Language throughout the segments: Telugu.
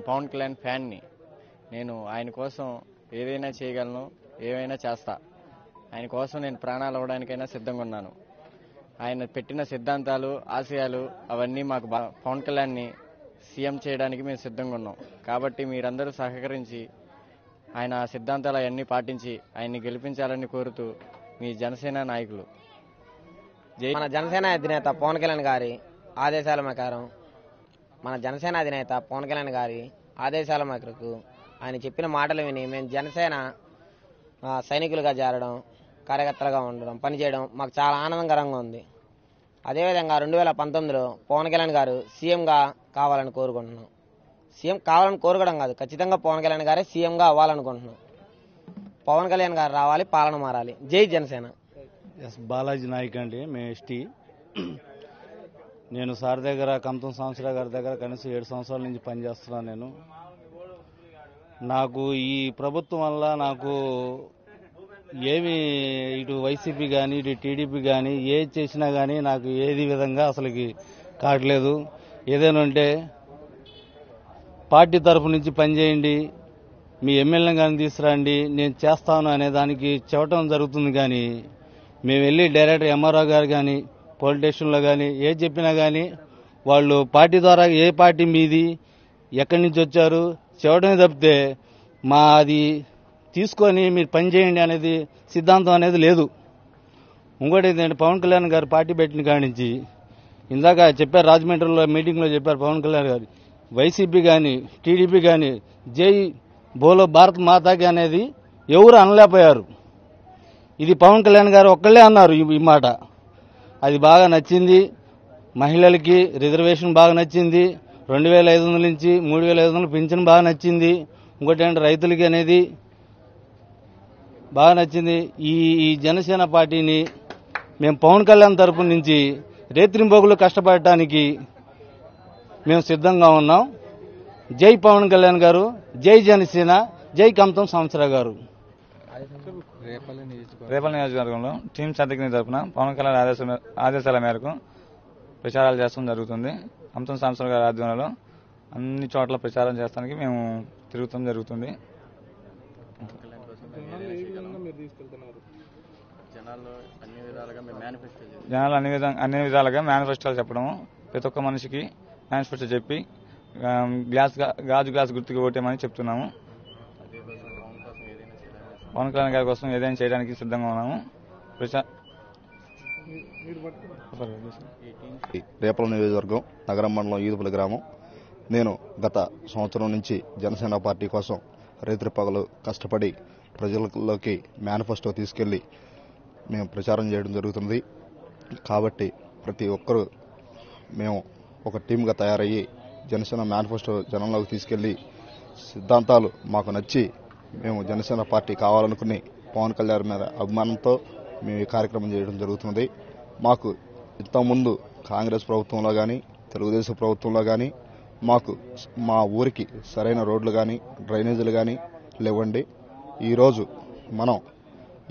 పవన్ కళ్యాణ్ ఫ్యాన్ని. నేను ఆయన కోసం ఏదైనా చేయగలను, ఏమైనా చేస్తా. ఆయన కోసం నేను ప్రాణాలు ఇవ్వడానికైనా సిద్ధంగా ఉన్నాను. ఆయన పెట్టిన సిద్ధాంతాలు, ఆశయాలు అవన్నీ మాకు పవన్ కళ్యాణ్ని సీఎం చేయడానికి మేము సిద్ధంగా ఉన్నాం. కాబట్టి మీరందరూ సహకరించి ఆయన సిద్ధాంతాలు అవన్నీ పాటించి ఆయన్ని గెలిపించాలని కోరుతూ మీ జనసేన నాయకులు. మన జనసేన అధినేత పవన్ కళ్యాణ్ గారి ఆదేశాల ప్రకారం ఆయన చెప్పిన మాటలు విని మేము జనసేన సైనికులుగా చేరడం, కార్యకర్తలుగా ఉండడం, పనిచేయడం మాకు చాలా ఆనందకరంగా ఉంది. అదేవిధంగా 2019లో పవన్ కళ్యాణ్ గారు సీఎంగా కావాలని కోరుకుంటున్నాం. సీఎం కావాలని కోరుకోవడం కాదు, ఖచ్చితంగా పవన్ కళ్యాణ్ గారే సీఎంగా అవ్వాలనుకుంటున్నాం. పవన్ కళ్యాణ్ గారు రావాలి, పాలన మారాలి. జై జనసేన. బాలాజీ నాయక్ అండి, మేము ఎస్టీ. నేను సార్ దగ్గర కంతం సంవత్సరాల గారి దగ్గర కనీసం 7 సంవత్సరాల నుంచి పనిచేస్తున్నాను. నాకు ఈ ప్రభుత్వం వల్ల నాకు ఏమి ఇటు వైసీపీ కానీ ఇటు టీడీపీ కానీ ఏది చేసినా కానీ నాకు ఏది విధంగా అసలుకి కావట్లేదు. ఏదైనా ఉంటే పార్టీ తరఫు నుంచి పనిచేయండి, మీ ఎమ్మెల్యే కానీ తీసుకురండి, నేను చేస్తాను అనే దానికి చెప్పడం జరుగుతుంది. కానీ మేము వెళ్ళి డైరెక్టర్ ఎంఆర్ఓ గారు కానీ పోలీస్ స్టేషన్లో కానీ ఏది చెప్పినా కానీ వాళ్ళు పార్టీ ద్వారా ఏ పార్టీ మీది, ఎక్కడి నుంచి వచ్చారు చెప్పడమే తప్పితే అది తీసుకొని మీరు పనిచేయండి అనేది సిద్ధాంతం అనేది లేదు. ఇంకోటి ఏంటంటే పవన్ కళ్యాణ్ గారు పార్టీ పెట్టిన కాడి నుంచి ఇందాక చెప్పారు, రాజమండ్రిలో మీటింగ్లో చెప్పారు పవన్ కళ్యాణ్ గారు, వైసీపీ కానీ టీడీపీ కానీ జై బోలో భారత్ మాతాకి అనేది ఎవరు అనలేకపోయారు. ఇది పవన్ కళ్యాణ్ గారు ఒక్కళ్ళే అన్నారు ఈ మాట. అది బాగా నచ్చింది. మహిళలకి రిజర్వేషన్ బాగా నచ్చింది. 2500 నుంచి 3500 పింఛన్ బాగా నచ్చింది. ఇంకోటి ఏంటంటే రైతులకి అనేది బాగా నచ్చింది. ఈ జనసేన పార్టీని మేము పవన్ కళ్యాణ్ తరపు నుంచి రేత్రింబొగులు కష్టపడటానికి మేము సిద్ధంగా ఉన్నాం. జై పవన్ కళ్యాణ్ గారు, జై జనసేన, జై కంతం సంవత్సరావు గారు. రేపల్లి నియోజకవర్గంలో టీమ్ సర్దికి తరఫున పవన్ కళ్యాణ్ ఆదేశాల మేరకు ప్రచారాలు చేస్తడం జరుగుతుంది. కంతం సంవత్సరావు గారి ఆధ్వర్యంలో అన్ని చోట్ల ప్రచారం చేస్తానికి మేము తిరుగుతాం జరుగుతుంది. జనాలు అన్ని విధాలుగా మేనిఫెస్టోలు చెప్పడం, ప్రతి ఒక్క మనిషికి మేనిఫెస్టో చెప్పి గాజు గ్లాస్ గుర్తుకు ఓటేమని చెప్తున్నాము. పవన్ కళ్యాణ్ గారి కోసం ఏదైనా చేయడానికి సిద్ధంగా ఉన్నాము. రేపల నియోజకవర్గం నగరం మండలం ఈదుపల్లి గ్రామం. నేను గత సంవత్సరం నుంచి జనసేన పార్టీ కోసం రేత్రిపగలు కష్టపడి ప్రజలలోకి మేనిఫెస్టో తీసుకెళ్లి మేము ప్రచారం చేయడం జరుగుతుంది. కాబట్టి ప్రతి ఒక్కరూ మేము ఒక టీమ్గా తయారయ్యి జనసేన మేనిఫెస్టో జనంలోకి తీసుకెళ్లి సిద్ధాంతాలు మాకు నచ్చి మేము జనసేన పార్టీ కావాలనుకుని పవన్ కళ్యాణ్ మీద అభిమానంతో మేము ఈ కార్యక్రమం చేయడం జరుగుతుంది. మాకు ఇంతకుముందు కాంగ్రెస్ ప్రభుత్వంలో కానీ తెలుగుదేశం ప్రభుత్వంలో కానీ మాకు మా ఊరికి సరైన రోడ్లు కానీ డ్రైనేజీలు కానీ లేవండి. ఈరోజు మనం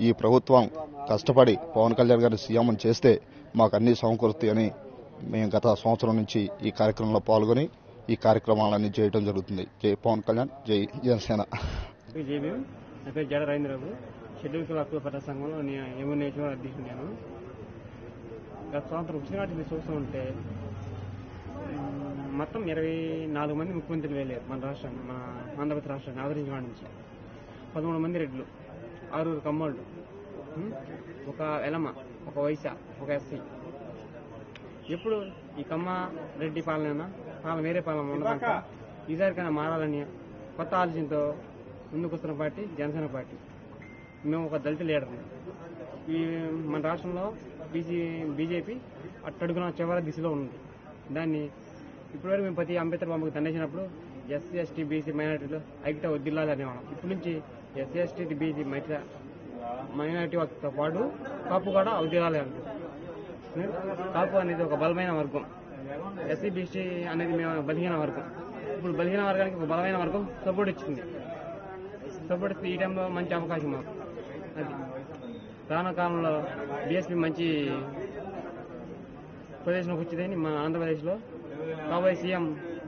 ఈ ప్రభుత్వం కష్టపడి పవన్ కళ్యాణ్ గారిని సీఎం చేస్తే మాకు అన్ని సమకూరుతాయని మేము గత సంవత్సరం నుంచి ఈ కార్యక్రమంలో పాల్గొని ఈ కార్యక్రమాలన్నీ చేయడం జరుగుతుంది. జై పవన్ కళ్యాణ్, జై జనసేన. నా పేరు జడ రవీంద్రబాబు. షెడ్యూల్ కుల హక్కుల పట్ల సంఘంలో నేను అధ్యక్షుడు. గత సంవత్సరం ఉచిత చూస్తూ ఉంటే మొత్తం 24 మంది ముఖ్యమంత్రులు వెళ్ళారు మన రాష్ట్రాన్ని, మన ఆంధ్రప్రదేశ్ రాష్ట్రాన్ని ఆదరించడం నుంచి. 13 మంది రెడ్లు, 6 కమ్మోళ్ళు, ఒక ఎలమ, ఒక వైశ్య, ఒక ఎస్సీ. ఎప్పుడు ఈ కమ్మ రెడ్డి పాలన వేరే పాలన ఉండదంట. ఈసారికైనా మారాలని కొత్త ఆలోచనతో ముందుకొస్తున్న పార్టీ జనసేన పార్టీ. మేము ఒక దళిత లీడర్ని. మన రాష్ట్రంలో బీజేపీ అట్టడుగున చివరి దిశలో ఉంది. దాన్ని ఇప్పటివరకు మేము ప్రతి అంబేద్కర్ బొమ్మకు దండేసినప్పుడు ఎస్సీ ఎస్టీ బీసీ మైనార్టీలు ఐక్యత వదిలాలి అనేవాళ్ళం. ఇప్పటి నుంచి ఎస్సీ ఎస్టీ బీసీ మైనార్టీతో పాటు కాపు కూడా వదిలాలి అంటారు. కాపు అనేది ఒక బలమైన వర్గం, ఎస్సీ బీసీ అనేది మేము బలహీన వర్గం. ఇప్పుడు బలహీన వర్గానికి ఒక బలమైన వర్గం సపోర్ట్ ఇచ్చింది. సపోర్ట్ ఇస్తే ఈ టైంలో మంచి అవకాశం మాకు. అది రానున్న కాలంలో బీఎస్పీ మంచి పొజిషన్కి వచ్చిందని మన ఆంధ్రప్రదేశ్లో కాబోయే సీఎం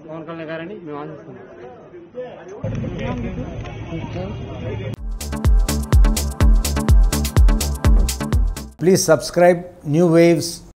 పవన్ కళ్యాణ్ గారని మేము ఆశిస్తున్నాం. Please subscribe New Waves